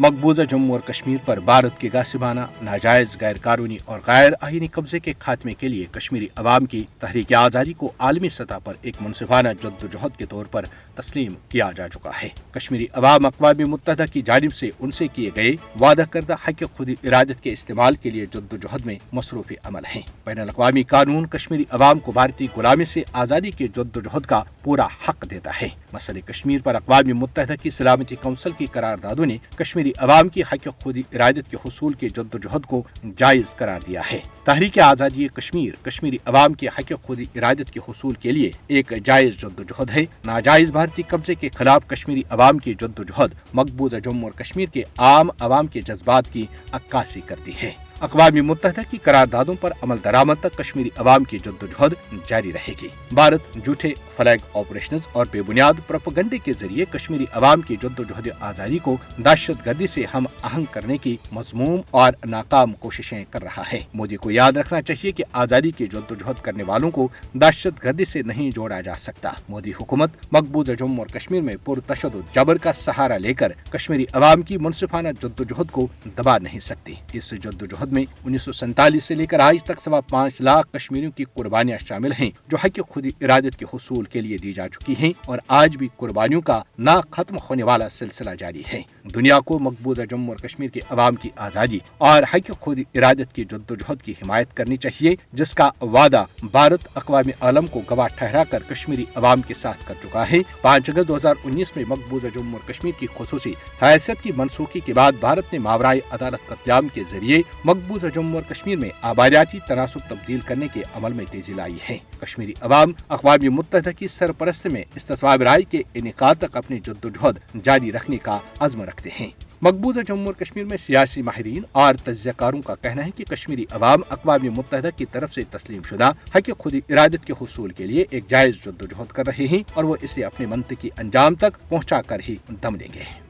मकबूजा जम्मू और कश्मीर पर भारत के गासिबाना, नाजायज, गैर कानूनी और गैर आईनी कब्जे के खात्मे के लिए कश्मीरी अवाम की तहरीक आज़ादी को आलमी सतह पर एक मुनसिफाना जद्दोजहद के तौर पर तस्लीम किया जा चुका है। कश्मीरी अवाम अक़वाम मुत्तहदा की जानिब से उनसे किए गए वादा करदा हक़ खुद इरादत के इस्तेमाल के लिए जद्दोजहद में मसरूफ़ अमल है। बैनुल अक़वामी कानून कश्मीरी अवाम को भारतीय गुलामी से आज़ादी के जद्दोजहद का पूरा हक देता है। मसले कश्मीर पर अक़वाम मुत्तहदा की सलामती कौंसिल की करारदादों ने कश्मीरी अवाम की हक़ खुद इरादत के हुसूल के जद्दोजहद को जायज़ करार दिया है। तहरीक आज़ादी कश्मीर कश्मीरी अवाम के हक़ खुद इरादत के हुसूल के लिए एक जायज़ जद्दोजहद है। नाजायज़ भारतीय कब्जे के खिलाफ कश्मीरी अवाम की जद्दोजहद मकबूजा जम्मू और कश्मीर के आम अवाम के जज्बात की अक्कासी करती है। अक़वाम मुत्तहदा की करारदादों पर अमल दरामद तक कश्मीरी अवाम की जद्दोजहद जारी रहेगी। भारत झूठे फ्लैग ऑपरेशंस और बेबुनियाद प्रोपेगेंडे के जरिए कश्मीरी अवाम की जद्दोजहद आज़ादी को दहशतगर्दी से हम आहंग करने की मज़मूम और नाकाम कोशिशें कर रहा है। मोदी को याद रखना चाहिए कि आज़ादी की जद्दोजहद करने वालों को दहशतगर्दी से नहीं जोड़ा जा सकता। मोदी हुकूमत मकबूजा जम्मू और कश्मीर में पुरतशद्दुद जबर का सहारा लेकर कश्मीरी अवाम की मुनसिफाना जद्दोजहद को दबा नहीं सकती। इस जद्दोजहद में 1947 से लेकर आज तक 5.25 लाख कश्मीरियों की कुर्बानियां शामिल हैं, जो हक़ खुद इरादत के हुसूल के लिए दी जा चुकी हैं और आज भी कुर्बानियों का ना खत्म होने वाला सिलसिला जारी है। दुनिया को मकबूजा जम्मू और कश्मीर के अवाम की आज़ादी और हक़ खुद इरादत की जद्दोजहद की हिमायत करनी चाहिए, जिसका वादा भारत अक़वाम आलम को गवाह ठहरा कर कश्मीरी अवाम के साथ कर चुका है। 5 अगस्त 2019 में मकबूजा जम्मू और कश्मीर की खुसूसी हैसियत की मनसूखी के बाद भारत ने मावराए अदालत कत्लेआम के जरिए मकबूजा जम्मू और कश्मीर में आबादियाती तनासुब तब्दील करने के अमल में तेजी लाई है। कश्मीरी अवाम अक़वाम मुत्तहदा की सरपरस्ती में इस्तिस्वाब राय के इनेकाद तक अपनी जद्दोजहद जारी रखने का अज़्म रखते हैं। मकबूजा जम्मू और कश्मीर में सियासी माहिरीन और तज्ज़ियाकारों का कहना है कि कश्मीरी अवाम अक़वाम मुत्तहदा की तरफ से तस्लीम शुदा हक़ खुद इरादत के हुसूल के लिए एक जायज़ जद्दोजहद कर रहे हैं और वो इसे अपने मंतकी अंजाम तक पहुँचा कर ही दम लेंगे।